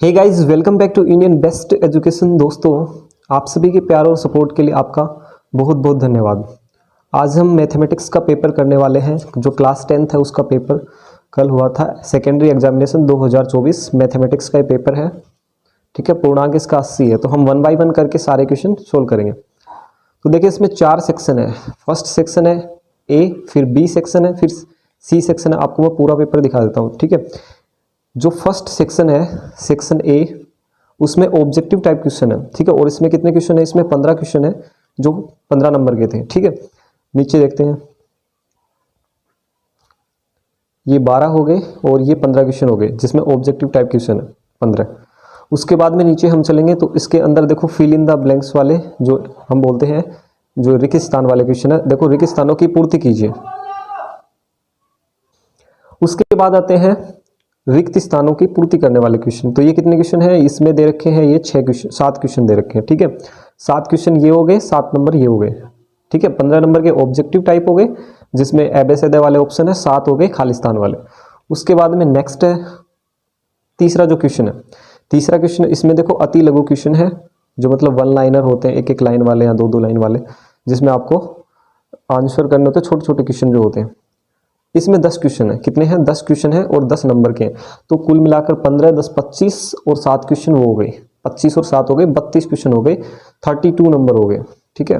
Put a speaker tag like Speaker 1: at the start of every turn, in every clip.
Speaker 1: Hey guys, welcome back to Indian best education. दोस्तों, आप सभी के प्यार और सपोर्ट के लिए आपका बहुत बहुत धन्यवाद। आज हम मैथमेटिक्स का पेपर करने वाले हैं। जो क्लास 10th है उसका पेपर कल हुआ था। सेकेंडरी एग्जामिनेशन 2024 मैथमेटिक्स का ये पेपर है। ठीक है, पूर्णांक इसका 80 है। तो हम 1 बाय 1 करके सारे क्वेश्चन सोल्व करेंगे। तो देखिए, इसमें 4 सेक्शन है। फर्स्ट सेक्शन है ए, फिर बी सेक्शन है, फिर सी सेक्शन है। आपको मैं पूरा पेपर दिखा देता हूँ। ठीक है, जो फर्स्ट सेक्शन है, सेक्शन ए, उसमें ऑब्जेक्टिव टाइप क्वेश्चन है। ठीक है, और इसमें कितने क्वेश्चन है? इसमें 15 क्वेश्चन है जो 15 नंबर के थे। ठीक है, नीचे देखते हैं, ये 12 हो गए और ये 15 क्वेश्चन हो गए जिसमें ऑब्जेक्टिव टाइप क्वेश्चन है 15। उसके बाद में नीचे हम चलेंगे तो इसके अंदर देखो फिल इन द ब्लैंक्स वाले जो हम बोलते हैं, जो रिक्त स्थान वाले क्वेश्चन है। देखो, रिक्त स्थानों की पूर्ति कीजिए। उसके बाद आते हैं रिक्त स्थानों की पूर्ति करने वाले क्वेश्चन। तो ये कितने क्वेश्चन है? इसमें दे रखे हैं ये 6 क्वेश्चन, 7 क्वेश्चन दे रखे हैं। ठीक है, 7 क्वेश्चन ये हो गए, 7 नंबर ये हो गए। ठीक है, 15 नंबर के ऑब्जेक्टिव टाइप हो गए जिसमें एबेसेदे वाले ऑप्शन है, 7 हो गए खालिस्तान वाले। उसके बाद में नेक्स्ट है तीसरा जो क्वेश्चन है। तीसरा क्वेश्चन इसमें देखो अति लघु क्वेश्चन है, जो मतलब 1 लाइनर होते हैं, एक एक लाइन वाले या 2 लाइन वाले, जिसमें आपको आंसर करने होते हैं, छोटे छोटे क्वेश्चन जो होते हैं। इसमें 10 क्वेश्चन है। कितने हैं? 10 क्वेश्चन है और 10 नंबर के हैं। तो कुल मिलाकर 15, 10, 25 और 7 क्वेश्चन वो हो गए। 25 और 7 हो गए, 32 क्वेश्चन हो गए, 32 नंबर हो गए। ठीक है,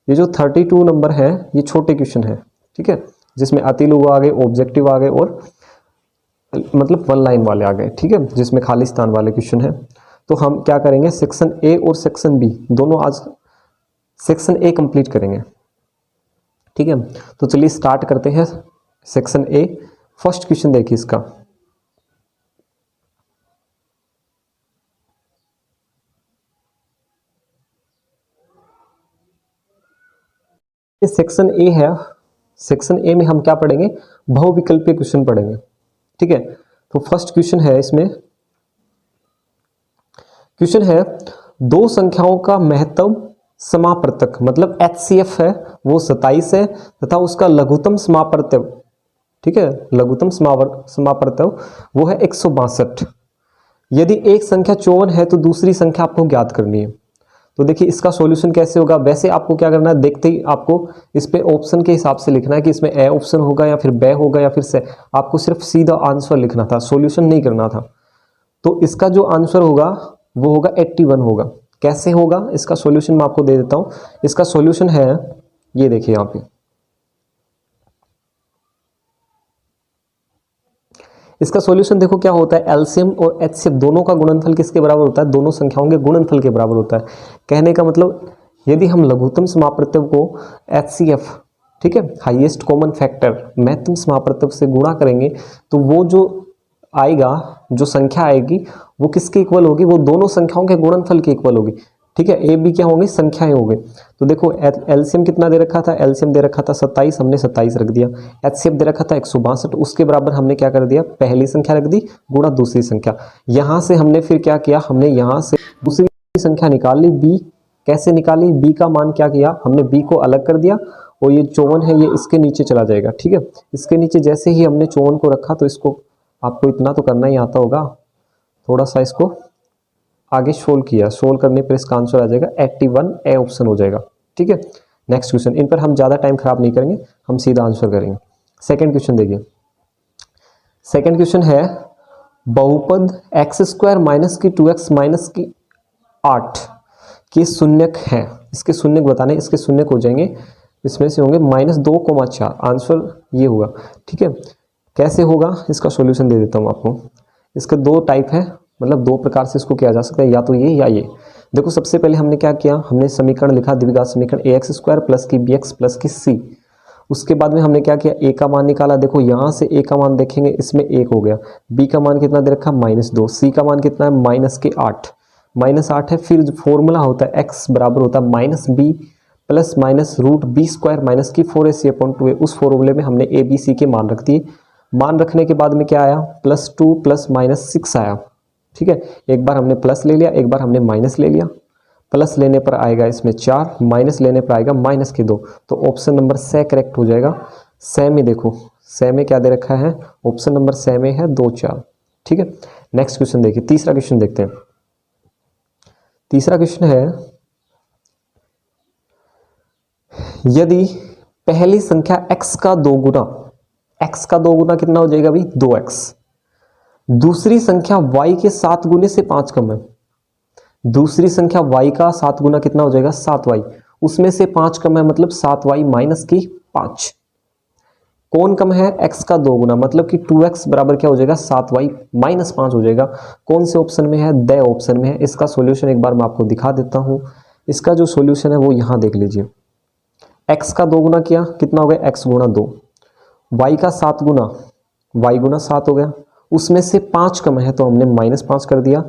Speaker 1: ये जो 32 नंबर है ये छोटे क्वेश्चन है। ठीक है, जिसमें अति लघु आ गए, ऑब्जेक्टिव आ गए और मतलब 1 लाइन वाले आ गए। ठीक है, जिसमें खालिस्तान वाले क्वेश्चन है। तो हम क्या करेंगे, सेक्शन ए और सेक्शन बी दोनों आज सेक्शन ए कंप्लीट करेंगे। ठीक है, तो चलिए स्टार्ट करते हैं। सेक्शन ए, फर्स्ट क्वेश्चन देखिए इसका। ये सेक्शन ए है। सेक्शन ए में हम क्या पढ़ेंगे? बहुविकल्पीय क्वेश्चन पढ़ेंगे। ठीक है, तो फर्स्ट क्वेश्चन है, इसमें क्वेश्चन है दो संख्याओं का महत्तम समापवर्तक मतलब HCF है वो 27 है तथा उसका लघुत्तम समापवर्तक, ठीक है, लघुत्तम समापवर्तक वो है 162। यदि एक संख्या 54 है तो दूसरी संख्या आपको ज्ञात करनी है। तो देखिए इसका सॉल्यूशन कैसे होगा। वैसे आपको क्या करना है, देखते ही आपको इस पे ऑप्शन के हिसाब से लिखना है कि इसमें ए ऑप्शन होगा या फिर बे होगा या फिर से। आपको सिर्फ सीधा आंसर लिखना था, सॉल्यूशन नहीं करना था। तो इसका जो आंसर होगा वो होगा 81 होगा। कैसे होगा इसका सॉल्यूशन मैं आपको दे देता हूं। इसका सॉल्यूशन है, ये देखिए यहाँ पे, इसका सॉल्यूशन देखो क्या होता है। एलसीएम और एचसीएफ दोनों का गुणनफल किसके बराबर होता है? दोनों संख्याओं के गुणनफल के बराबर होता है। कहने का मतलब यदि हम लघुत्तम समापवर्तक को एचसीएफ, ठीक है, हाईएस्ट कॉमन फैक्टर महत्तम समापवर्तक से गुणा करेंगे तो वो जो आएगा, जो संख्या आएगी वो किसके इक्वल होगी? वो दोनों संख्याओं के गुणनफल के इक्वल होगी। ठीक है, ए बी क्या होंगे? संख्याएं होंगे। तो देखो एलसीएम कितना दे रखा था? एलसीएम दे रखा था 27, हमने 27 रख दिया। एचसीएफ दे रखा था 162, उसके बराबर हमने क्या कर दिया? पहली संख्या रख दी गुणा दूसरी संख्या। यहां से हमने फिर क्या किया? हमने यहां से दूसरी संख्या निकाल ली, बी। कैसे निकाली? बी का मान क्या किया हमने? बी को अलग कर दिया और ये 54 है ये इसके नीचे चला जाएगा। ठीक है, इसके नीचे जैसे ही हमने 54 को रखा तो इसको आपको इतना तो करना ही आता होगा, थोड़ा सा इसको आगे सोल्व किया। सोल्व करने पर इसका आंसर आ जाएगा 81, ए ऑप्शन हो जाएगा। ठीक है, नेक्स्ट क्वेश्चन। इन पर हम ज़्यादा टाइम खराब नहीं करेंगे, हम सीधा आंसर करेंगे। सेकंड क्वेश्चन देखिए। सेकंड क्वेश्चन है बहुपद x² माइनस की 2x माइनस की 8 के शून्यक है। इसके शून्यक बताने, इसके शून्यक हो जाएंगे, इसमें से होंगे -2,4। आंसर ये होगा। ठीक है, कैसे होगा इसका सॉल्यूशन दे देता हूँ आपको। इसके 2 टाइप है, मतलब 2 प्रकार से इसको किया जा सकता है, या तो ये या ये। देखो सबसे पहले हमने क्या किया, हमने समीकरण लिखा, द्विघात समीकरण ax² प्लस की bx प्लस की c। उसके बाद में हमने क्या किया, a का मान निकाला। देखो यहाँ से a का मान देखेंगे, इसमें 1 हो गया। b का मान कितना दे रखा? -2। c का मान कितना है? -8। -8 है। फिर जो फॉर्मूला होता है x बराबर होता है -b plus minus root b² minus की 4ac/2a। उस फॉर्मूले में हमने a b c के मान रख दिए। मान रखने के बाद में क्या आया? +2 प्लस -6 आया। ठीक है, एक बार हमने प्लस ले लिया, एक बार हमने माइनस ले लिया। प्लस लेने पर आएगा इसमें 4, माइनस लेने पर आएगा -2। तो ऑप्शन नंबर से करेक्ट हो जाएगा। से में देखो, से में क्या दे रखा है? ऑप्शन नंबर से में है 2, 4। ठीक है, नेक्स्ट क्वेश्चन देखिए, तीसरा क्वेश्चन देखते हैं। तीसरा क्वेश्चन है, यदि पहली संख्या x का 2 गुना, x का 2 गुना कितना हो जाएगा भाई 2x, दूसरी संख्या y के 7 गुने से 5 कम है, दूसरी संख्या y का 7 गुना कितना हो जाएगा 7y, उसमें से 5 कम है मतलब 7y माइनस की 5, कौन कम है x का 2 गुना, मतलब कि 2x बराबर क्या हो जाएगा 7y माइनस 5 हो जाएगा। कौन से ऑप्शन में है, द ऑप्शन में है। इसका सॉल्यूशन एक बार मैं आपको दिखा देता हूं। इसका जो सॉल्यूशन है वो यहां देख लीजिए, x का 2 गुना किया कितना हो गया x गुना 2, y का 7 गुना y गुना 7 हो गया, उसमें से 5 कम है तो हमने माइनस 5 कर दिया,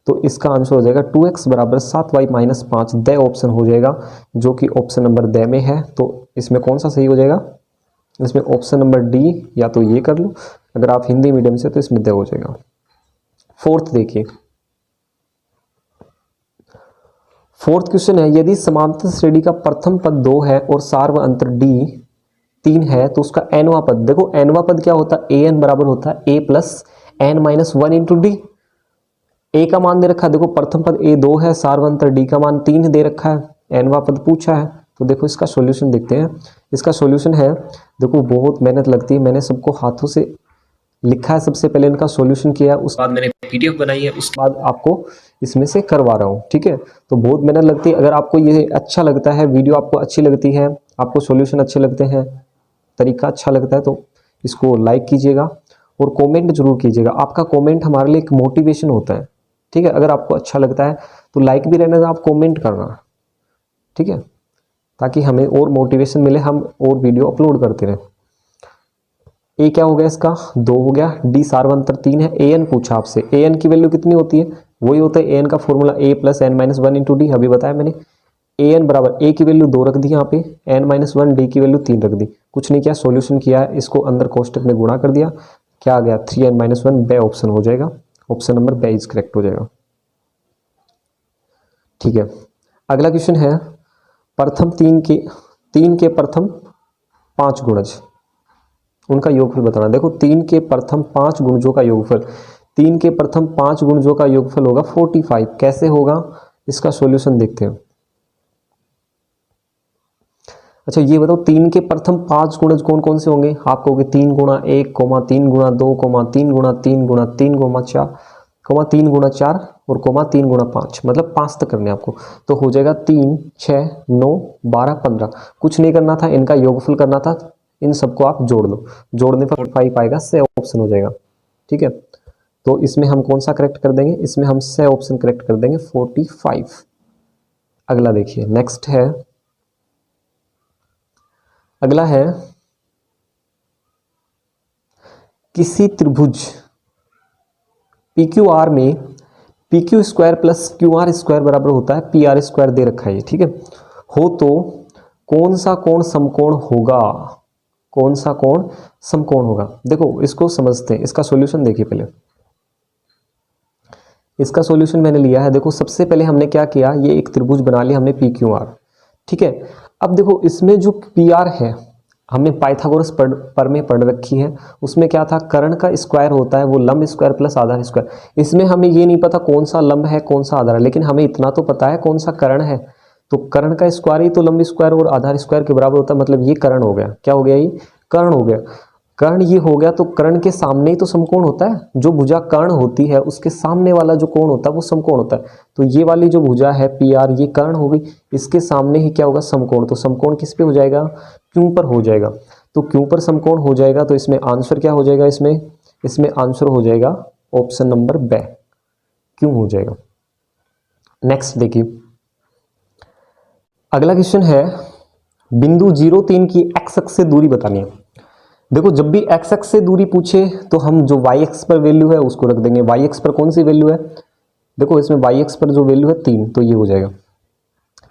Speaker 1: तो इसका आंसर हो जाएगा 2x बराबर 7y माइनस 5, द ऑप्शन हो जाएगा, जो कि ऑप्शन नंबर द में है। तो इसमें कौन सा सही हो जाएगा, इसमें ऑप्शन नंबर डी, या तो ये कर लो अगर आप हिंदी मीडियम से तो इसमें द हो जाएगा। फोर्थ देखिए, फोर्थ क्वेश्चन है, यदि समांतर श्रेणी का प्रथम पद 2 है और सार्व अंतर d 3 है तो उसका nवां पद, देखो nवां पद क्या होता है, an बराबर होता है a plus n minus 1 into D. a का मान दे रखा है, देखो प्रथम पद a 2 है, सार्व अंतर d का मान 3 दे रखा है, nवां पद पूछा है। तो देखो इसका सॉल्यूशन देखते हैं। इसका सॉल्यूशन है, देखो बहुत मेहनत लगती है, मैंने सबको हाथों से लिखा है, सबसे पहले इनका सॉल्यूशन किया है, उसके बाद मैंने पीडीएफ बनाई है, उसके बाद आपको इसमें से करवा रहा हूँ, ठीक है। तो बहुत मेहनत लगती है। अगर आपको ये अच्छा लगता है, वीडियो आपको अच्छी लगती है, आपको सॉल्यूशन अच्छे लगते हैं, तरीका अच्छा लगता है, तो इसको लाइक कीजिएगा और कमेंट जरूर कीजिएगा। आपका कमेंट हमारे लिए एक मोटिवेशन होता है, ठीक है। अगर आपको अच्छा लगता है तो लाइक भी रहना, आप कमेंट करना, ठीक है, ताकि हमें और मोटिवेशन मिले, हम और वीडियो अपलोड करते रहें। ए क्या हो गया इसका 2 हो गया, डी सार्वंतर 3 है, ए एन पूछा आपसे, ए एन की वैल्यू कितनी होती है, वही होता है ए एन का formula A plus N minus 1 into D, अभी बताया मैंने। ए एन बराबर ए की वैल्यू 2 रख दी यहाँ पे, एन माइनस 1, डी की वैल्यू 3 रख दी, कुछ नहीं किया, सॉल्यूशन किया है, इसको अंदर कोष्टक में गुणा कर दिया, क्या आ गया 3n माइनस 1, बे ऑप्शन हो जाएगा, option number B is correct हो जाएगा, ठीक है। अगला क्वेश्चन है, प्रथम 3 के प्रथम 5 गुणज, उनका योगफल बताना। देखो 3 के प्रथम 5 गुणजों का योगफल, 3 के प्रथम 5 गुणजों का योगफल होगा 45, कैसे होगा इसका सॉल्यूशन देखते हैं। अच्छा ये बताओ 3 के प्रथम 5 गुणज कौन कौन से होंगे, आप कहोगे 3 गुणा 1, 3 गुणा 2, 3 गुणा 3 गुणा 3, 4, 3 गुणा 4 और 3 गुणा 5, मतलब 5 तक करने आपको, तो हो जाएगा 3, 6, 9, 12, 15, कुछ नहीं करना था, इनका योगफल करना था, इन सबको आप जोड़ लो, जोड़ने पर 45 आएगा, से ऑप्शन हो जाएगा, ठीक है। तो इसमें हम कौन सा करेक्ट कर देंगे, इसमें हम से ऑप्शन करेक्ट कर देंगे 45। अगला देखिए, नेक्स्ट है, अगला है, किसी त्रिभुज PQR में PQ square plus QR square बराबर होता है PR स्क्वायर दे रखा है ये, ठीक है, हो तो कौन सा कोण समकोण होगा, कौन सा कोण समकोण होगा। देखो इसको समझते हैं, इसका सॉल्यूशन देखिए पहले, इसका सॉल्यूशन मैंने लिया है। देखो सबसे पहले हमने क्या किया, ये एक त्रिभुज बना लिया हमने PQR, ठीक है। अब देखो इसमें जो PR है हमने पाइथागोरस पर में पढ़ रखी है, उसमें क्या था, कर्ण का स्क्वायर होता है वो लंब स्क्वायर प्लस आधार स्क्वायर। इसमें हमें ये नहीं पता कौन सा लंब है कौन सा आधार है, लेकिन हमें इतना तो पता है कौन सा कर्ण है, तो कर्ण का स्क्वायर ही तो लंब स्क्वायर और आधार स्क्वायर के बराबर होता है, मतलब ये कर्ण हो गया, क्या हो गया, ये कर्ण हो गया। कर्ण ये हो गया, तो कर्ण के सामने ही तो समकोण होता है, जो भुजा कर्ण होती है उसके सामने वाला जो कोण होता है वो समकोण होता है, तो ये वाली जो भुजा है PR ये कर्ण हो गई, इसके सामने ही क्या होगा समकोण, तो समकोण किस पे हो जाएगा, क्यों पर हो जाएगा, तो क्यों पर समकोण हो जाएगा, तो इसमें आंसर क्या हो जाएगा, इसमें आंसर हो जाएगा ऑप्शन नंबर बे, क्यों हो जाएगा। नेक्स्ट देखिए, अगला क्वेश्चन है, बिंदु 0,3 की x अक्ष से दूरी बतानी है। देखो जब भी x अक्ष से दूरी पूछे तो हम जो y अक्ष पर वैल्यू है उसको रख देंगे, y अक्ष पर कौन सी वैल्यू है, देखो इसमें y अक्ष पर जो वैल्यू है 3, तो ये हो जाएगा,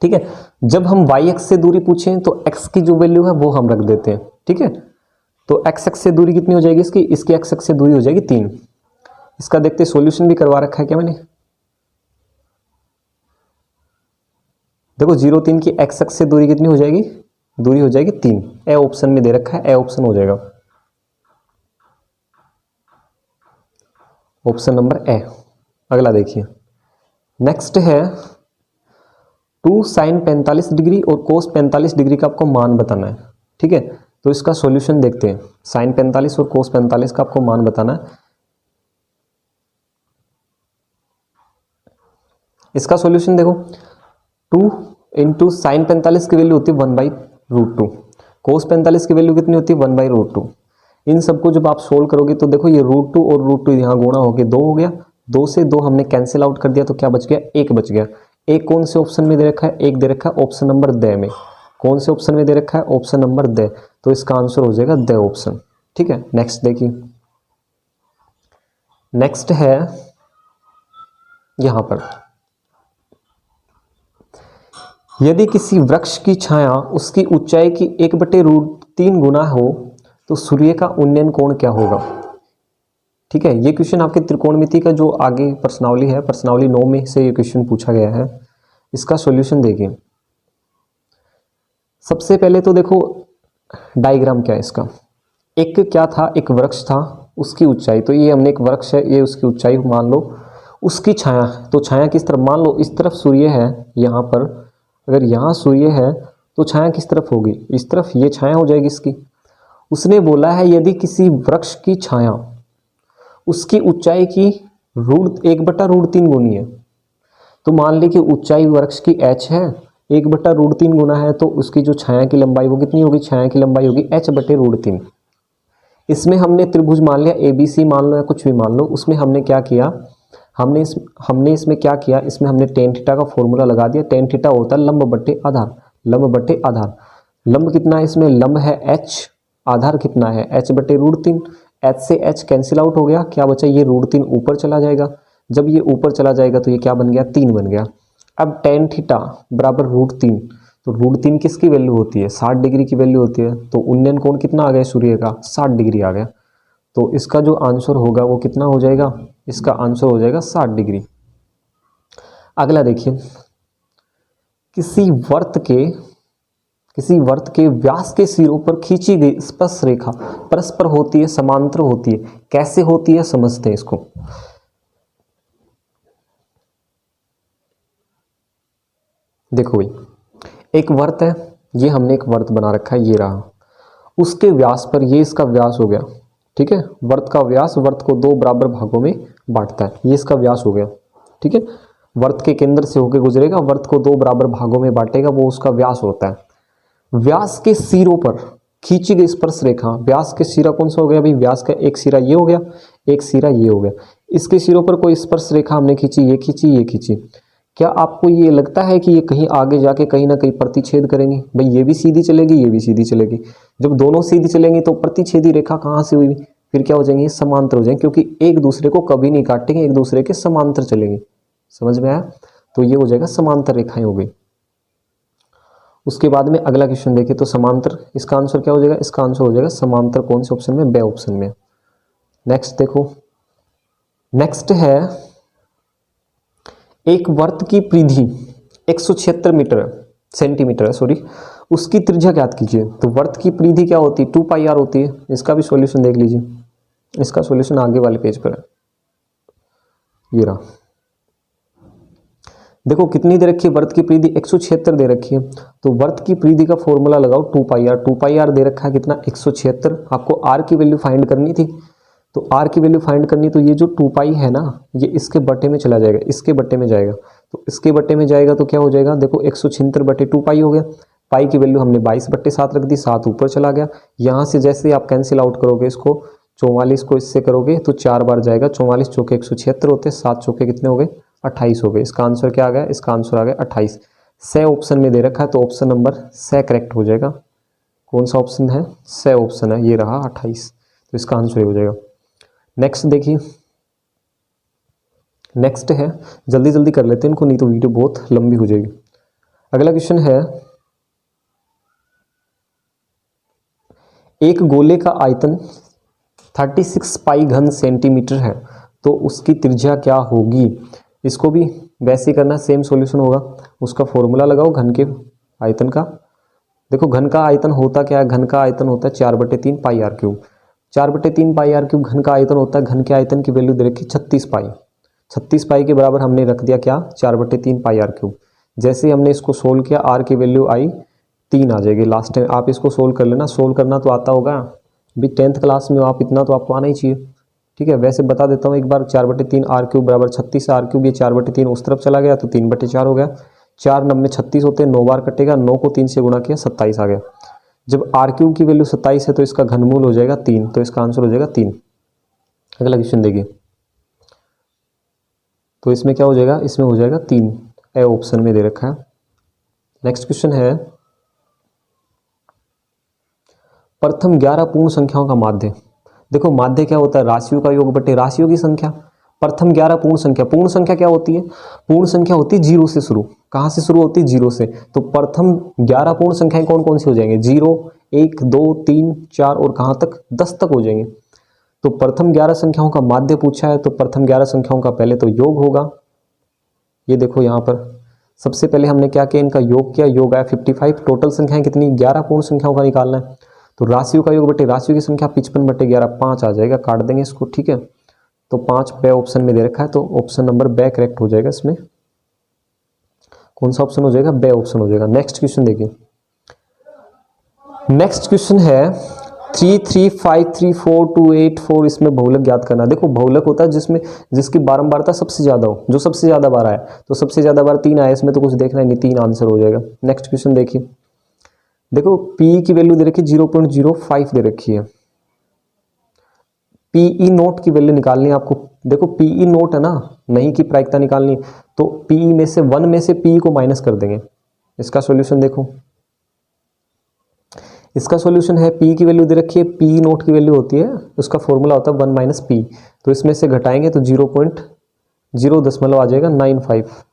Speaker 1: ठीक है। जब हम y अक्ष से दूरी पूछें तो x की जो वैल्यू है वो हम रख देते हैं, ठीक है। तो x अक्ष से दूरी कितनी हो जाएगी इसकी x अक्ष से दूरी हो जाएगी 3। इसका देखते सॉल्यूशन भी करवा रखा है क्या मैंने, देखो 0,3 की x अक्ष से दूरी कितनी हो जाएगी, दूरी हो जाएगी 3, ए ऑप्शन में दे रखा है, ए ऑप्शन हो जाएगा। Option number A. अगला देखिए, नेक्स्ट है 2 साइन 45 डिग्री और कोस 45 डिग्री का आपको मान बताना है। ठीक है, तो इसका सॉल्यूशन देखते हैं। साइन 45 और कोस 45 का आपको मान बताना है। इसका सॉल्यूशन देखो, 2 इंटू साइन 45 की वैल्यू होती है 1/√2, कोस 45 की वैल्यू कितनी होती है 1/√2। इन सबको जब आप सोल्व करोगे तो देखो ये √2 और √2 यहाँ गुणा होके 2 हो गया, 2 से 2 हमने कैंसिल आउट कर दिया तो क्या बच गया, 1 बच गया। एक कौन से ऑप्शन में दे रखा है, एक दे रखा है ऑप्शन नंबर द में। कौन से ऑप्शन में दे रखा है, ऑप्शन नंबर द, तो इसका आंसर हो जाएगा द ऑप्शन। ठीक है, नेक्स्ट देखिए, नेक्स्ट है यहां पर, यदि किसी वृक्ष की छाया उसकी ऊंचाई की 1/√3 गुना हो तो सूर्य का उन्नयन कोण क्या होगा। ठीक है, ये क्वेश्चन आपके त्रिकोणमिति का जो आगे प्रश्नावली है, प्रश्नावली 9 में से ये क्वेश्चन पूछा गया है। इसका सॉल्यूशन देखिए। सबसे पहले तो देखो डायग्राम क्या है इसका, एक क्या था, एक वृक्ष था, उसकी ऊंचाई, तो ये हमने एक वृक्ष है, ये उसकी ऊंचाई मान लो, उसकी छाया, तो छाया किस तरफ, मान लो इस तरफ सूर्य है, यहाँ पर अगर यहाँ सूर्य है तो छाया किस तरफ होगी, इस तरफ, ये छाया हो जाएगी इसकी। उसने बोला है यदि किसी वृक्ष की छाया उसकी ऊंचाई की 1/√3 गुनी है, तो मान ली कि ऊंचाई वृक्ष की h है, 1/√3 गुना है, तो उसकी जो छाया की लंबाई वो कितनी होगी, छाया की लंबाई होगी h/√3। इसमें हमने त्रिभुज मान लिया, ABC मान लो या कुछ भी मान लो, उसमें हमने क्या किया, हमने इसमें क्या किया, इसमें हमने टेन थीटा का फॉर्मूला लगा दिया। टेन थीटा होता है लंब बट्टे आधार, लंब बट्टे आधार। लंब कितना है इसमें, लंब है h, आधार कितना है h/√3। h से h कैंसिल आउट हो गया, क्या बचा, ये √3 ऊपर चला जाएगा। जब ये ऊपर चला जाएगा तो ये क्या बन गया, 3 बन गया। अब टेन थीटा बराबर √3, तो √3 किसकी वैल्यू होती है, 60 डिग्री की वैल्यू होती है। तो उन्नयन कोण कितना आ गया सूर्य का, 60 डिग्री आ गया। तो इसका जो आंसर होगा वो कितना हो जाएगा, इसका आंसर हो जाएगा 60 डिग्री। अगला देखिए, किसी वर्त के व्यास के सिरों पर खींची गई स्पर्श रेखा परस्पर होती है, समांतर होती है, कैसे होती है समझते हैं इसको। देखो भाई, एक वर्त है, ये हमने एक वर्त बना रखा है, ये रहा, उसके व्यास पर, ये इसका व्यास हो गया। ठीक है, वर्त का व्यास वर्त को 2 बराबर भागों में बांटता है, ये इसका व्यास हो गया। ठीक है, वर्त के केंद्र से होकर गुजरेगा, वर्त को 2 बराबर भागों में बांटेगा, वो उसका व्यास होता है। व्यास के सिरों पर खींची गई स्पर्श रेखा, व्यास के सिरा कौन सा हो गया भाई, व्यास का एक सिरा ये हो गया, एक सिरा ये हो गया, इसके सिरों पर कोई स्पर्श रेखा हमने खींची, ये खींची, ये खींची। क्या आपको ये लगता है कि ये कहीं आगे जाके कहीं ना कहीं प्रतिच्छेद करेंगी, भाई ये भी सीधी चलेगी, ये भी सीधी चलेगी। जब दोनों सीधी चलेंगी तो प्रतिच्छेदी रेखा कहाँ से हुई, फिर क्या हो जाएंगी, समांतर हो जाएंगे, क्योंकि एक दूसरे को कभी नहीं काटेंगे, एक दूसरे के समांतर चलेंगे। समझ में आया, तो ये हो जाएगा समांतर रेखाएं हो गई। उसके बाद में अगला क्वेश्चन देखिए, तो समांतर, इसका आंसर क्या हो जाएगा, इसका आंसर हो जाएगा समांतर कौन से ऑप्शन में, बे ऑप्शन में। नेक्स्ट देखो, नेक्स्ट है एक वर्त की परिधि 176 मीटर सेंटीमीटर है, सॉरी, उसकी त्रिज्या ज्ञात कीजिए। तो वर्त की परिधि क्या होती है, 2πr होती है। इसका भी सॉल्यूशन देख लीजिए, इसका सॉल्यूशन आगे वाले पेज पर है, ये रहा। देखो कितनी दे रखी है, वर्त की परिधि 176 दे रखी है, तो वर्त की परिधि का फॉर्मूला लगाओ 2πr। 2πr दे रखा है कितना, 176। आपको r की वैल्यू फाइंड करनी थी, तो r की वैल्यू फाइंड करनी, तो ये जो 2π है ना, ये इसके बट्टे में चला जाएगा, इसके बट्टे में जाएगा, तो इसके बट्टे में जाएगा तो क्या हो जाएगा, देखो 176/2π हो गया। पाई की वैल्यू हमने 22/7 रख दी, 7 ऊपर चला गया। यहाँ से जैसे आप कैंसिल आउट करोगे इसको, 44 को इससे करोगे तो 4 बार जाएगा, 44 चौके 176 होते, 7 चौके कितने हो गए, 28 हो गए। इसका आंसर क्या आ गया, इसका आंसर आ गया 28। से ऑप्शन में दे रखा है, तो ऑप्शन नंबर से करेक्ट हो जाएगा। कौन सा ऑप्शन है, से ऑप्शन है, ये रहा 28, तो इसका आंसर हो जाएगा। नेक्स्ट देखिए, नेक्स्ट है, जल्दी जल्दी कर लेते हैं इनको, नहीं तो वीडियो बहुत लंबी हो जाएगी। अगला क्वेश्चन है, एक गोले का आयतन 36 पाई घन सेंटीमीटर है, तो उसकी त्रिज्या क्या होगी। इसको भी वैसे ही करना, सेम सॉल्यूशन होगा। उसका फॉर्मूला लगाओ घन के आयतन का। देखो घन का आयतन होता क्या है, घन का आयतन होता है 4/3 πr3। 4/3 पाई आर क्यूब घन का आयतन होता है, घन के आयतन की वैल्यू दे रखी 36 पाई। 36 पाई के बराबर हमने रख दिया क्या, 4/3 पाई आर क्यूब। जैसे ही हमने इसको सोल्व किया आर की वैल्यू आई 3 आ जाएगी लास्ट टाइम। आप इसको सोल्व कर लेना, सोल्व करना तो आता होगा भी 10th क्लास में हो आप, इतना तो आपको आना ही चाहिए। ठीक है, वैसे बता देता हूँ एक बार, 4/3 आर क्यूब बराबर 36 आर क्यूब, ये 4/3 उस तरफ चला गया तो 3/4 हो गया। 4 9 36 होते हैं, 9 बार कटेगा, 9 को 3 से गुणा किया 27 आ गया। जब आर क्यूब की वैल्यू 27 है तो इसका घनमूल हो जाएगा 3, तो इसका आंसर हो जाएगा 3। अगला क्वेश्चन देखिए, तो इसमें क्या हो जाएगा, इसमें हो जाएगा 3, ए ऑप्शन में दे रखा है। नेक्स्ट क्वेश्चन है, प्रथम 11 पूर्ण संख्याओं का माध्य। देखो माध्य क्या होता है, राशियों का योग बटे राशियों की संख्या। प्रथम 11 पूर्ण संख्या, पूर्ण संख्या क्या होती है, पूर्ण संख्या होती है 0 से शुरू। कहां से शुरू होती है, 0 से। तो प्रथम 11 पूर्ण संख्याएं कौन कौन सी हो जाएंगे, 0 1 2 3 4 और कहां तक, 10 तक हो जाएंगे। तो प्रथम 11 संख्याओं का माध्य पूछा है, तो प्रथम 11 संख्याओं का पहले तो योग होगा। ये देखो यहाँ पर सबसे पहले हमने क्या किया, इनका योग किया, योग आया 55। टोटल संख्याएं कितनी, 11 पूर्ण संख्याओं का निकालना है। तो राशियों का योग बटे राशियों की संख्या 55/11, 5 आ जाएगा, काट देंगे इसको। ठीक है, तो 5 बे ऑप्शन में दे रखा है, तो ऑप्शन नंबर बे करेक्ट हो जाएगा। इसमें कौन सा ऑप्शन हो जाएगा, बे ऑप्शन हो जाएगा। नेक्स्ट क्वेश्चन देखिए, नेक्स्ट क्वेश्चन है 3 3 5 3 4 2 8 4, इसमें बहुलक ज्ञात करना। देखो बहुलक होता है जिसमें जिसकी बारंबारता सबसे ज्यादा हो, जो सबसे ज्यादा बार आए, तो सबसे ज्यादा बार 3 आए, इसमें तो कुछ देखना ही नहीं, 3 आंसर हो जाएगा। नेक्स्ट क्वेश्चन देखिए, देखो पी की वैल्यू दे रखी है 0.05 दे रखी है, पीई नोट की वैल्यू निकालनी है आपको। देखो पीई नोट है ना, नहीं की प्रायिकता निकालनी, तो पीई में से 1 में से पीई को माइनस कर देंगे। इसका सॉल्यूशन देखो, इसका सॉल्यूशन है पी की वैल्यू दे रखी है, पी नोट की वैल्यू होती है, उसका फॉर्मूला होता है 1 - पी, तो इसमें से घटाएंगे तो 0.0 आ जाएगा 95।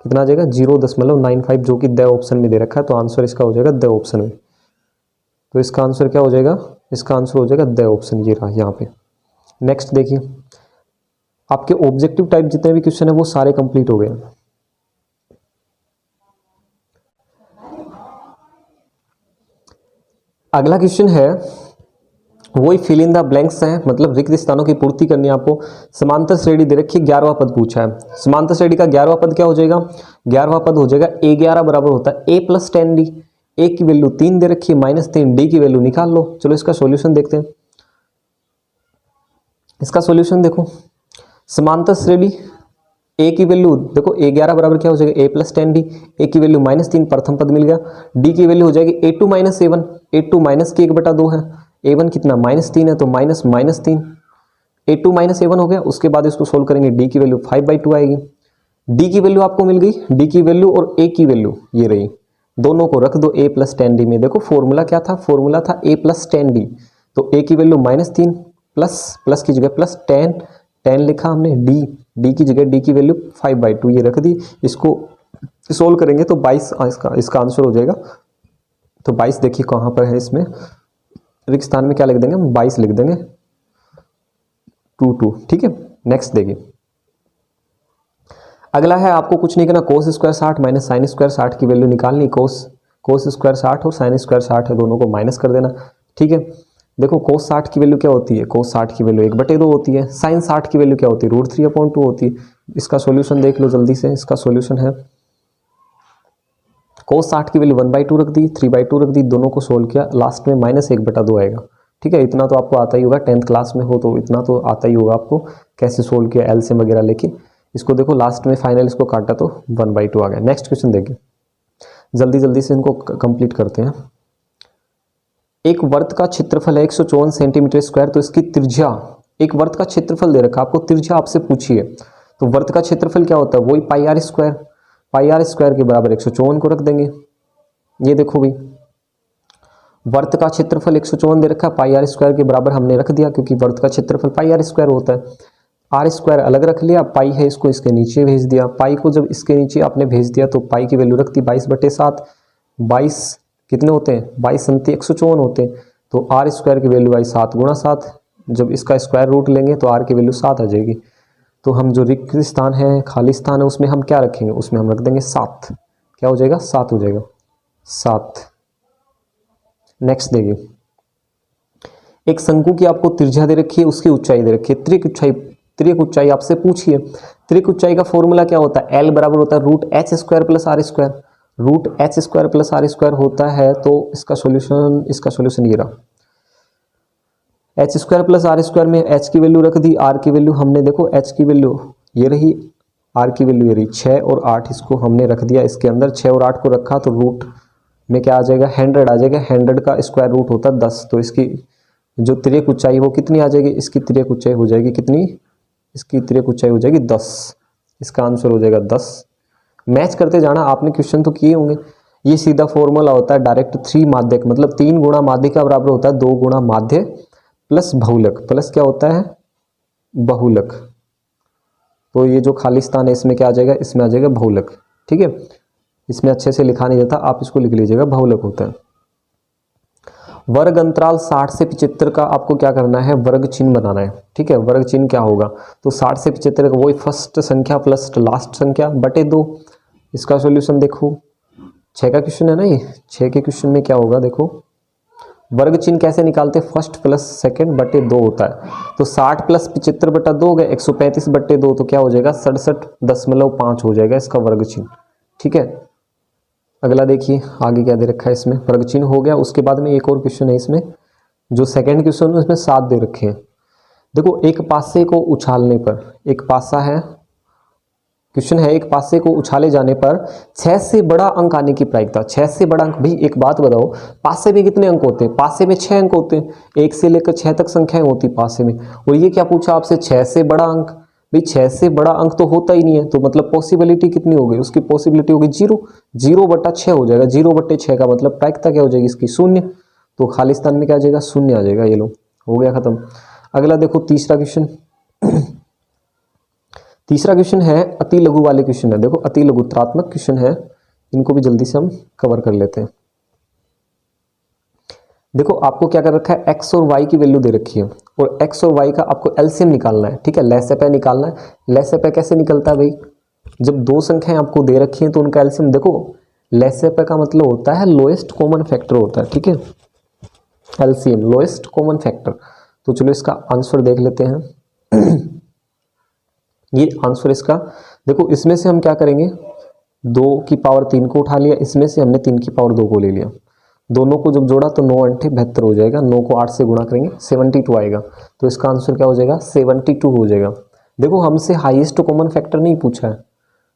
Speaker 1: कितना आ जाएगा, 0.95, जो कि द ऑप्शन में दे रखा है, तो आंसर इसका हो जाएगा द ऑप्शन में। तो इसका आंसर क्या हो जाएगा, इसका आंसर हो जाएगा द ऑप्शन, ये रहा यहाँ पे। नेक्स्ट देखिए, आपके ऑब्जेक्टिव टाइप जितने भी क्वेश्चन है वो सारे कंप्लीट हो गए। अगला क्वेश्चन है, वही फिल इन द ब्लैंक्स है, मतलब रिक्त स्थानों की पूर्ति करनी है आपको। समांतर श्रेणी दे रखी है, 11वां पद पूछा है। समांतर श्रेणी का 11वां पद क्या हो जाएगा, 11वां पद हो जाएगा a11 बराबर होता है a + 10d। a की वैल्यू 3 दे रखी है, -3, d की वैल्यू निकाल लो। चलो इसका सॉल्यूशन देखते हैं। इसका सॉल्यूशन देखो, समांतर श्रेणी a की वैल्यू देखो, a11 बराबर क्या हो जाएगा, a + 10d। a की वैल्यू -3, प्रथम पद मिल गया। d की वैल्यू हो जाएगी a2 - a1, a2 माइनस की 1/2 है, a1 कितना -3 है, तो -3, a2 - a1 हो गया। उसके बाद इसको सोल्व करेंगे, d की वैल्यू 5/2 आएगी। d की वैल्यू आपको मिल गई, d की वैल्यू और a की वैल्यू ये रही, दोनों को रख दो a + 10d में। देखो फॉर्मूला क्या था, फॉर्मूला था a + 10d, तो a की वैल्यू -3 प्लस की जगह +10, 10 लिखा हमने, d की जगह d की वैल्यू 5/2 ये रख दी। इसको सोल्व करेंगे तो 22 इसका आंसर हो जाएगा। तो 22 देखिए कहाँ पर है, इसमें रिक्त स्थान में क्या लिख देंगे हम, 22 लिख देंगे, 2 ठीक है। नेक्स्ट देखिए, अगला है आपको कुछ नहीं करना, cos स्क्वायर 60 - sin स्क्वायर 60 की वैल्यू निकालनी। cos स्क्वायर 60 और sin स्क्वायर 60 है, दोनों को माइनस कर देना। ठीक है, देखो cos 60 की वैल्यू क्या होती है, cos 60 की वैल्यू 1/2 होती है। sin 60 की वैल्यू क्या होती है, √3/2 होती है। इसका सॉल्यूशन देख लो जल्दी से। इसका सॉल्यूशन है, cos 60 की वैल्यू 1/2 रख दी, 3/2 रख दी, दोनों को सोल्व किया, लास्ट में -1/2 आएगा। ठीक है, इतना तो आपको आता ही होगा, 10th क्लास में हो तो इतना तो आता ही होगा आपको, कैसे सोल्व किया एलसीएम वगैरह लेके। इसको देखो लास्ट में फाइनल इसको काटा तो 1/2 आ गया। नेक्स्ट क्वेश्चन देखिए, जल्दी जल्दी से इनको कंप्लीट करते हैं। एक वर्त का क्षेत्रफल है 154 सेंटीमीटर स्क्वायर, तो इसकी त्रिज्या, एक वर्त का क्षेत्रफल दे रखा, आपको त्रिज्या आपसे पूछी है, तो वर्त का क्षेत्रफल क्या होता है, वही πr², πr² के बराबर 154 को रख देंगे। ये देखो भाई, वर्त का क्षेत्रफल 154 दे रखा, πr² के बराबर हमने रख दिया, क्योंकि वर्त का क्षेत्रफल πr² होता है। r² अलग रख लिया, पाई है इसको इसके नीचे भेज दिया, पाई को जब इसके नीचे आपने भेज दिया तो पाई की वैल्यू रख दी 22/7। 22 कितने होते हैं, 22 संति 154 होते हैं, तो r² की वैल्यू आई 7 × 7। जब इसका स्क्वायर रूट लेंगे तो r की वैल्यू 7 आ जाएगी। तो हम जो रिक्त स्थान है, खाली स्थान है, उसमें हम क्या रखेंगे, उसमें हम रख देंगे 7। क्या हो जाएगा, 7 हो जाएगा, 7। नेक्स्ट देखिए, एक शंकु की आपको त्रिज्या दे रखी है, उसकी ऊंचाई दे रखी है, त्रिक ऊंचाई आपसे पूछिए। त्रिक ऊंचाई का फॉर्मूला क्या होता है, एल बराबर होता है root H square plus R square. Root H square plus R square होता है, तो इसका सॉल्यूशन ये रहा। H square plus R square में एच की वैल्यू रख दी, आर की वैल्यू हमने देखो एच की वैल्यू ये रही, आर की वैल्यू ये रही 6 और 8, इसको हमने रख दिया इसके अंदर। 6 और 8 को रखा तो रूट में क्या आ जाएगा, 100 आ जाएगा। 100 का स्क्वायर रूट होता है 10, तो इसकी जो त्रिक ऊंचाई वो कितनी आ जाएगी, इसकी त्रिक ऊंचाई हो जाएगी कितनी, इसकी त्रिक ऊंचाई हो जाएगी 10। इसका आंसर हो जाएगा 10। मैच करते जाना, आपने क्वेश्चन तो किए होंगे। ये सीधा फॉर्मूला होता है डायरेक्ट 3 माध्यक, मतलब 3 गुणा माध्य का बराबर होता है 2 गुणा माध्य प्लस बहुलक, प्लस क्या होता है बहुलक। तो ये जो खाली स्थान है इसमें क्या आ जाएगा, इसमें आ जाएगा बहुलक। ठीक है, इसमें अच्छे से लिखा नहीं जाता, आप इसको लिख लीजिएगा, बहुलक होता है। वर्ग अंतराल 60 से 75 का आपको क्या करना है, वर्ग चिन्ह बनाना है। ठीक है, वर्ग चिन्ह क्या होगा, तो 60 से 75 का वही फर्स्ट संख्या प्लस लास्ट संख्या बटे 2। इसका सॉल्यूशन देखो, 6 का क्वेश्चन है ना ये, 6 के क्वेश्चन में क्या होगा देखो, वर्ग चिन्ह कैसे निकालते, फर्स्ट प्लस सेकंड बटे 2 होता है। तो 60 प्लस 75 बटा 2 हो गया 135 बटे 2, तो क्या हो जाएगा 67.5 हो जाएगा इसका वर्ग चिन्ह। ठीक है, अगला देखिए आगे क्या दे रखा है इसमें, वर्ग चिन्ह हो गया। उसके बाद में एक और क्वेश्चन है इसमें, जो सेकंड क्वेश्चन है उसमें 7 दे रखे हैं। देखो एक पासे को उछालने पर, एक पासा है, क्वेश्चन है एक पासे को उछाले जाने पर 6 से बड़ा अंक आने की प्रायिकता। 6 से बड़ा अंक, भाई एक बात बताओ, पासे में कितने अंक होते हैं, पासे में 6 अंक होते हैं, 1 से लेकर 6 तक संख्याएं होती पासे में। और ये क्या पूछा आपसे, 6 से बड़ा अंक, भाई 6 से बड़ा अंक तो होता ही नहीं है, तो मतलब पॉसिबिलिटी कितनी हो गई, उसकी पॉसिबिलिटी होगी 0 बटा 6 हो जाएगा। 0 बटे 6 का मतलब प्रायिकता क्या हो जाएगी इसकी, 0। तो खाली स्थान में क्या आ जाएगा, 0 आ जाएगा। ये लो हो गया खत्म। अगला देखो तीसरा क्वेश्चन। तीसरा क्वेश्चन है अति लघु वाले क्वेश्चन है। देखो अति लघुत्रात्मक क्वेश्चन है, इनको भी जल्दी से हम कवर कर लेते हैं। देखो आपको क्या कर रखा है, x और y की वैल्यू दे रखी है, और x और y का आपको एलसीएम निकालना है। ठीक है, लैसेपे निकालना है। लैसेपे कैसे निकलता है भाई, जब दो संख्याएं आपको दे रखी हैं तो उनका एलसीएम देखो, लैसेपे का मतलब होता है लोएस्ट कॉमन फैक्टर होता है। ठीक है, एलसीएम लोएस्ट कॉमन फैक्टर। तो चलो इसका आंसर देख लेते हैं। ये आंसर इसका देखो, इसमें से हम क्या करेंगे, 2 की पावर 3 को उठा लिया, इसमें से हमने 3 की पावर 2 को ले लिया, दोनों को जब जोड़ा तो 9 8 72 हो जाएगा। 9 को 8 से गुणा करेंगे 72 आएगा। तो इसका आंसर क्या हो जाएगा, 72 हो जाएगा। देखो हमसे हाईएस्ट कॉमन फैक्टर नहीं पूछा है,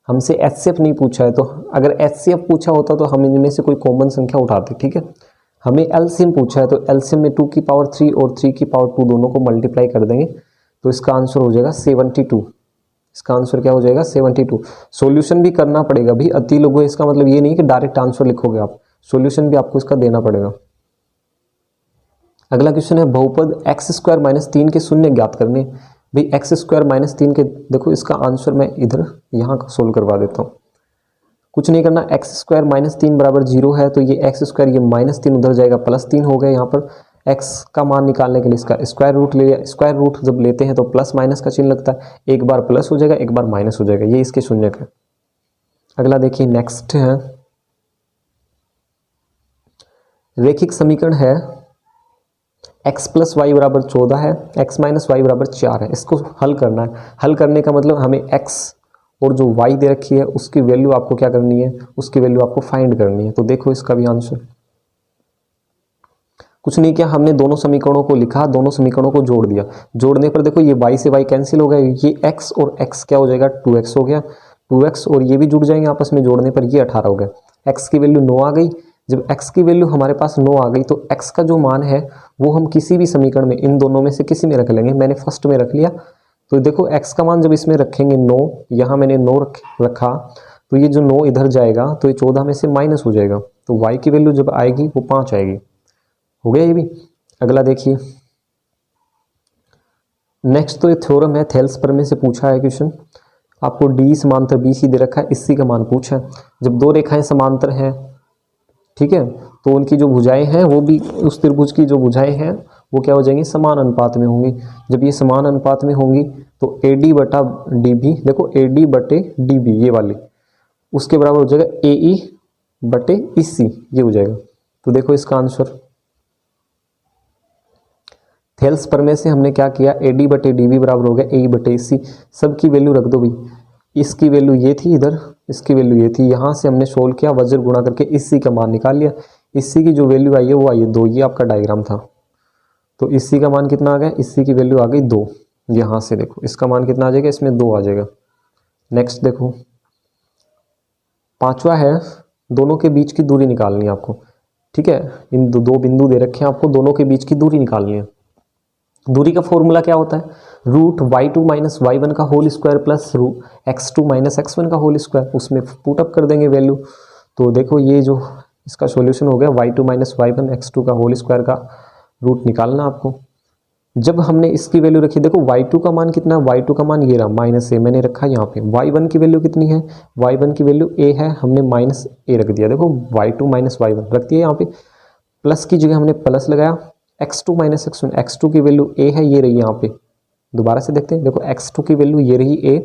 Speaker 1: हमसे एचसीएफ नहीं पूछा है। तो अगर एचसीएफ पूछा होता तो हम इनमें से कोई कॉमन संख्या उठाते। ठीक है, हमें एलसीएम पूछा है, तो एलसीएम में 2 की पावर 3 और 3 की पावर 2 दोनों को मल्टीप्लाई कर देंगे, तो इसका आंसर हो जाएगा 72। इसका आंसर क्या हो जाएगा, 72। सॉल्यूशन भी करना पड़ेगा भी, अति लघु है इसका मतलब ये नहीं कि डायरेक्ट आंसर लिखोगे आप, सॉल्यूशन भी आपको इसका देना पड़ेगा। अगला क्वेश्चन है बहुपद एक्स स्क्वायर माइनस 3 के शून्य ज्ञात करने। भाई एक्स स्क्वायर माइनस 3 के, देखो इसका आंसर मैं इधर यहाँ सोल्व करवा देता हूँ। कुछ नहीं करना, एक्स स्क्वायर माइनस 3 बराबर 0 है, तो ये एक्स स्क्वायर ये माइनस 3 उधर जाएगा, प्लस 3 हो गया। यहाँ पर x का मान निकालने के लिए इसका स्क्वायर रूट ले लिया। स्क्वायर रूट जब लेते हैं तो प्लस माइनस का चिन्ह लगता है, एक बार प्लस हो जाएगा एक बार माइनस हो जाएगा, ये इसके शून्यक है। अगला देखिए नेक्स्ट है, रैखिक समीकरण है x प्लस वाई बराबर 14 है, x माइनस वाई बराबर 4 है। इसको हल करना है। हल करने का मतलब हमें x और जो y दे रखी है उसकी वैल्यू आपको क्या करनी है, उसकी वैल्यू आपको फाइंड करनी है। तो देखो इसका भी आंसर कुछ नहीं किया, हमने दोनों समीकरणों को लिखा, दोनों समीकरणों को जोड़ दिया। जोड़ने पर देखो ये y से y कैंसिल हो गया, ये x और x क्या हो जाएगा 2x हो गया, 2x और ये भी जुड़ जाएंगे आपस में, जोड़ने पर ये 18 हो गया। x की वैल्यू 9 आ गई। जब x की वैल्यू हमारे पास 9 आ गई तो x का जो मान है वो हम किसी भी समीकरण में इन दोनों में से किसी में रख लेंगे। मैंने फर्स्ट में रख लिया, तो देखो x का मान जब इसमें रखेंगे 9, यहाँ मैंने 9 रखा, तो ये जो 9 इधर जाएगा तो ये 14 में से माइनस हो जाएगा, तो y की वैल्यू जब आएगी वो 5 आएगी। हो गया ये भी। अगला देखिए नेक्स्ट, तो ये थ्योरम है, थेल्स प्रमेय से पूछा है क्वेश्चन। आपको डी समांतर बी सी दे रखा है, इसी का मान पूछा है। जब दो रेखाएं समांतर हैं, ठीक है, तो उनकी जो भुजाएं हैं वो भी, उस त्रिभुज की जो भुजाएं हैं वो क्या हो जाएंगी, समान अनुपात में होंगी। जब ये समान अनुपात में होंगी तो ए डी बटा डी बी, देखो ए डी बटे डी बी ये वाली, उसके बराबर हो जाएगा ए ई बटे ई सी, ये हो जाएगा। तो देखो इसका आंसर थेल्स प्रमेय से हमने क्या किया, AD बटे DB बराबर हो गया AE बटे AC। सब की वैल्यू रख दो भाई, इसकी वैल्यू ये थी इधर, इसकी वैल्यू ये थी, यहाँ से हमने सोल्व किया, वज्र गुणा करके इसी का मान निकाल लिया। इसी की जो वैल्यू आई है वो आई है 2, ये आपका डायग्राम था। तो इसी का मान कितना आ गया, इसी की वैल्यू आ गई 2। यहाँ से देखो इसका मान कितना आ जाएगा, इसमें 2 आ जाएगा। नेक्स्ट देखो, पांचवा है, दोनों के बीच की दूरी निकालनी है आपको। ठीक है, इन दो बिंदु दे रखे हैं आपको, दोनों के बीच की दूरी निकालनी है। दूरी का फॉर्मूला क्या होता है, रूट y2 माइनस y1 का whole square plus x2 minus x1 का होल स्क्वायर, उसमें पुट अप कर देंगे वैल्यू। तो देखो ये जो इसका सॉल्यूशन हो गया y2 माइनस y1 x2 का होल स्क्वायर का रूट निकालना आपको। जब हमने इसकी वैल्यू रखी, देखो y2 का मान कितना है, y2 का मान ये रहा माइनस ए, मैंने रखा यहाँ पे। y1 की वैल्यू कितनी है, y1 की वैल्यू a है, हमने माइनस ए रख दिया। देखो y2 माइनस y1 रख दिया, यहाँ पे प्लस की जगह हमने प्लस लगाया। x2 माइनस x1, x2 की वैल्यू a है, ये रही यहाँ पे। दोबारा से देखते हैं, देखो x2 की वैल्यू ये रही a,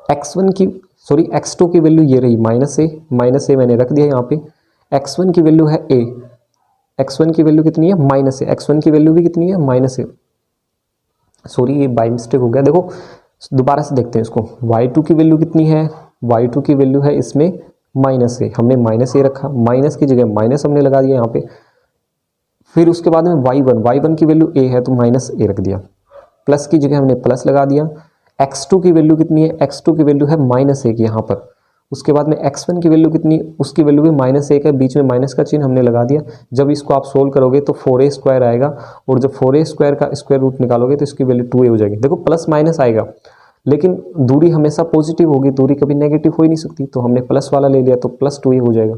Speaker 1: x2 की वैल्यू ये रही माइनस ए मैंने रख दिया यहाँ पे। x1 की वैल्यू है a, x1 की वैल्यू कितनी है माइनस ए, x1 की वैल्यू भी कितनी है माइनस ए। सॉरी ये बाय मिस्टेक हो गया। देखो दोबारा से देखते हैं इसको, y2 की वैल्यू कितनी है, y2 की वैल्यू है इसमें माइनस ए, हमने माइनस ए रखा, माइनस की जगह माइनस हमने लगा दिया यहाँ पे। फिर उसके बाद में y1 की वैल्यू a है तो माइनस ए रख दिया, प्लस की जगह हमने प्लस लगा दिया। x2 की वैल्यू कितनी है, x2 की वैल्यू है माइनस ए की यहाँ पर। उसके बाद में x1 की वैल्यू कितनी, उसकी वैल्यू भी माइनस एक है, बीच में माइनस का चिन्ह हमने लगा दिया। जब इसको आप सोल्व करोगे तो 4a स्क्वायर आएगा, और जब 4a स्क्वायर का स्क्वायर रूट निकालोगे तो इसकी वैल्यू 2a हो जाएगी। देखो प्लस माइनस आएगा, लेकिन दूरी हमेशा पॉजिटिव होगी, दूरी कभी नेगेटिव हो ही नहीं सकती, तो हमने प्लस वाला ले लिया तो प्लस 2a हो जाएगा।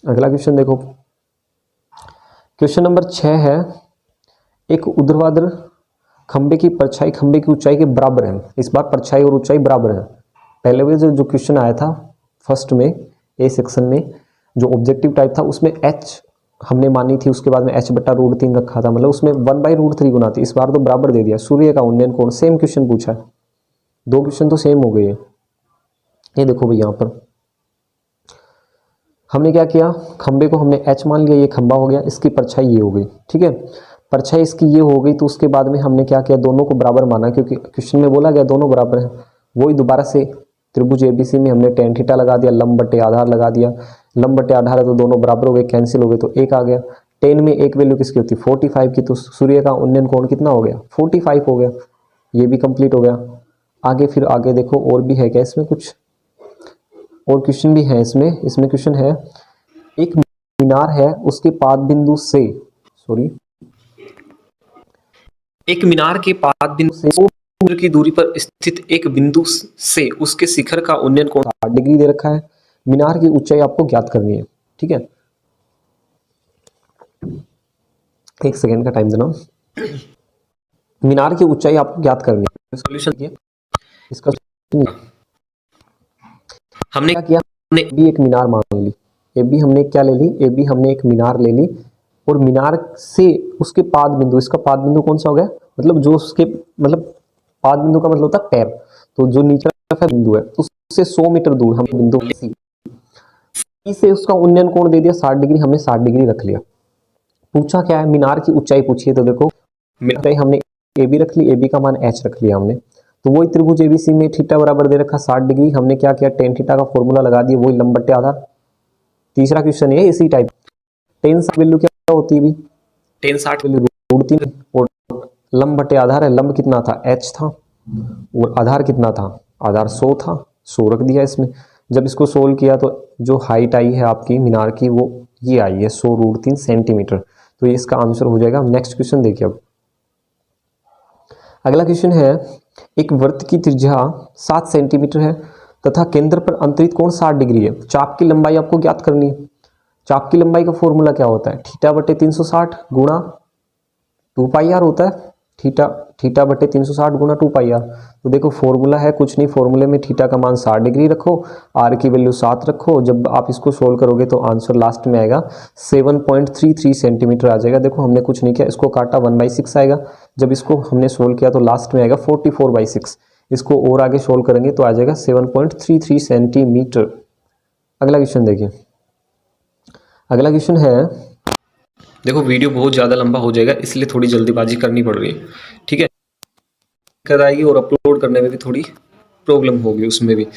Speaker 1: अगला क्वेश्चन देखो, क्वेश्चन नंबर 6 है, एक ऊर्ध्वाधर खंबे की परछाई खंबे की ऊंचाई के बराबर है। इस बार परछाई और ऊंचाई बराबर है। पहले भी जो क्वेश्चन आया था फर्स्ट में ए सेक्शन में, जो ऑब्जेक्टिव टाइप था, उसमें h हमने मानी थी, उसके बाद में h बटा रूट 3 रखा था, मतलब उसमें 1/√3 गुना थी। इस बार तो बराबर दे दिया। सूर्य का उन्नयन कोण, सेम क्वेश्चन पूछा है, 2 क्वेश्चन तो सेम हो गए। ये देखो भाई यहाँ पर हमने क्या किया, खंबे को हमने h मान लिया, ये खंबा हो गया, इसकी परछाई ये हो गई। ठीक है, परछाई इसकी ये हो गई, तो उसके बाद में हमने क्या किया, दोनों को बराबर माना, क्योंकि क्वेश्चन में बोला गया दोनों बराबर हैं। वही दोबारा से त्रिभुज एबीसी में हमने tan थीटा लगा दिया, लंब बटे आधार लगा दिया। लंब बटे आधार है तो दोनों बराबर हो गए, कैंसिल हो गए तो 1 आ गया। tan में एक वैल्यू किसकी होती है 45 की, तो सूर्य का उन्नयन कोण कितना हो गया 45 हो गया। ये भी कंप्लीट हो गया। आगे फिर आगे देखो और भी है क्या इसमें, कुछ और क्वेश्चन भी है इसमें क्वेश्चन है, एक मीनार है, उसके पाद बिंदु से एक मीनार के पाद बिंदु से 100 मीटर की दूरी पर स्थित एक बिंदु से उसके शिखर का उन्नयन कोण 60 डिग्री दे रखा है। मीनार की ऊंचाई आपको ज्ञात करनी है। ठीक है, 1 सेकेंड का टाइम देना। मीनार की ऊंचाई आपको ज्ञात करनी है। सॉल्यूशन देखिए इसका, हमने क्या किया, हमने भी एक मीनार मान ली, ए बी हमने क्या ले ली, ए बी हमने एक मीनार ले ली, और मीनार से उसके पाद बिंदु, इसका पाद बिंदु कौन सा हो गया, मतलब जो उसके मतलब पाद बिंदु का मतलब होता है पैर, तो जो नीचे का बिंदु है उससे 100 मीटर दूर हम बिंदु सी से उसका उन्नयन कोण दे दिया 60 डिग्री, हमने 60 डिग्री रख लिया। पूछा क्या है, मीनार की ऊंचाई पूछी है, तो देखो ऊंचाई हमने ए बी रख ली, ए बी का मान h रख लिया हमने। तो वही त्रिभुज एबीसी में थीटा बराबर दे रखा 60 डिग्री, हमने क्या किया tan थीटा का फॉर्मूला लगा दिया, वही लंब बटे आधार। तीसरा क्वेश्चन है इसी टाइप, tan 60 वैल्यू क्या होती है, tan 60 वैल्यू √3, और लंब बटे आधार है, लंब कितना था h था, और आधार कितना था, आधार 100 था, 100 रख दिया इसमें। जब इसको सोल्व किया तो जो हाइट आई है आपकी मीनार की वो ये आई है 100√3 सेंटीमीटर। तो ये इसका आंसर हो जाएगा। नेक्स्ट क्वेश्चन देखिए अब, अगला क्वेश्चन है, एक वृत्त की त्रिज्या 7 सेंटीमीटर है तथा केंद्र पर अंतरित कोण 60 डिग्री है। चाप की लंबाई आपको ज्ञात करनी है। चाप की लंबाई का फॉर्मूला क्या होता है, थीटा बटे 360 गुणा 2 पाई आर होता है, थीटा बटे 360 गुणा 2 पाई आर। तो देखो फॉर्मूला है कुछ नहीं, फॉर्मूले में थीटा का मान 60 डिग्री रखो, आर की वैल्यू 7 रखो, जब आप इसको सोल्व करोगे तो आंसर लास्ट में आएगा 7.33 सेंटीमीटर आ जाएगा। देखो हमने कुछ नहीं किया, इसको काटा 1/6 आएगा, जब इसको हमने सोल्व किया तो लास्ट में आएगा 44/6। इसको और आगे सोल्व करेंगे तो आ जाएगा 7.33 सेंटीमीटर। अगला क्वेश्चन देखिए, अगला क्वेश्चन है, देखो वीडियो बहुत ज़्यादा लंबा हो जाएगा, इसलिए थोड़ी जल्दीबाजी करनी पड़ रही है, ठीक है। दिक्कत आएगी और अपलोड करने में भी थोड़ी प्रॉब्लम होगी उसमें भी।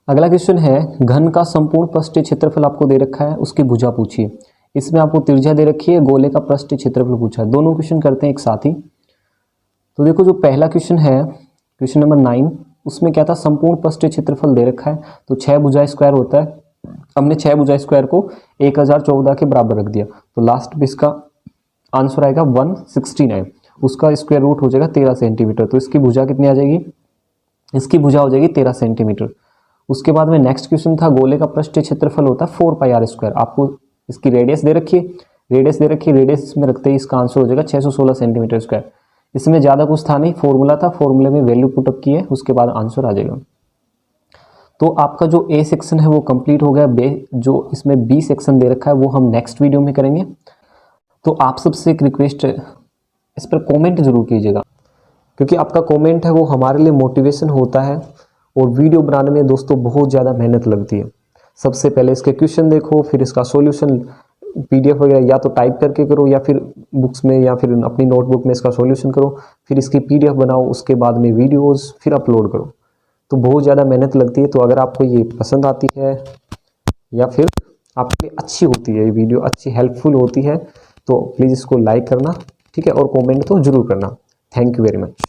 Speaker 1: अगला क्वेश्चन है, घन का संपूर्ण पृष्ठीय क्षेत्रफल आपको दे रखा है, उसकी भुजा पूछिए। इसमें आपको त्रिज्या दे रखी है, गोले का पृष्ठीय क्षेत्रफल पूछा है। दोनों क्वेश्चन करते हैं एक साथ ही। तो देखो जो पहला क्वेश्चन है, क्वेश्चन नंबर 9, उसमें क्या था, संपूर्ण पृष्ठीय क्षेत्रफल दे रखा है, तो 6 भुजा स्क्वायर होता है। हमने 6 भुजा स्क्वायर को 1014 के बराबर रख दिया, तो लास्ट में इसका आंसर आएगा 169। उसका स्क्वायर रूट हो जाएगा 13 सेंटीमीटर। तो इसकी भुजा कितनी आ जाएगी, इसकी भुजा हो जाएगी 13 सेंटीमीटर। उसके बाद में नेक्स्ट क्वेश्चन था, गोले का पृष्ठीय क्षेत्रफल होता है 4 पाई आर स्क्वायर। आपको इसकी रेडियस दे रखी है, रेडियस में रखते ही इसका आंसर हो जाएगा 616 सेंटीमीटर स्क्वायर। इसमें ज़्यादा कुछ था नहीं, फॉर्मूला था, फॉर्मूले में वैल्यू पुटअप की है, उसके बाद आंसर आ जाएगा। तो आपका जो ए सेक्शन है वो कंप्लीट हो गया। जो इसमें बी सेक्शन दे रखा है वो हम नेक्स्ट वीडियो में करेंगे। तो आप सबसे एक रिक्वेस्ट है, इस पर कमेंट जरूर कीजिएगा, क्योंकि आपका कमेंट है वो हमारे लिए मोटिवेशन होता है। और वीडियो बनाने में दोस्तों बहुत ज़्यादा मेहनत लगती है। सबसे पहले इसके क्वेश्चन देखो, फिर इसका सॉल्यूशन पीडीएफ वगैरह या तो टाइप करके करो, या फिर बुक्स में या फिर अपनी नोटबुक में इसका सॉल्यूशन करो, फिर इसकी पीडीएफ बनाओ, उसके बाद में वीडियोस, फिर अपलोड करो। तो बहुत ज़्यादा मेहनत लगती है। तो अगर आपको ये पसंद आती है या फिर आपके लिए अच्छी होती है, ये वीडियो अच्छी हेल्पफुल होती है, तो प्लीज़ इसको लाइक करना, ठीक है, और कमेंट तो जरूर करना। Thank you very much.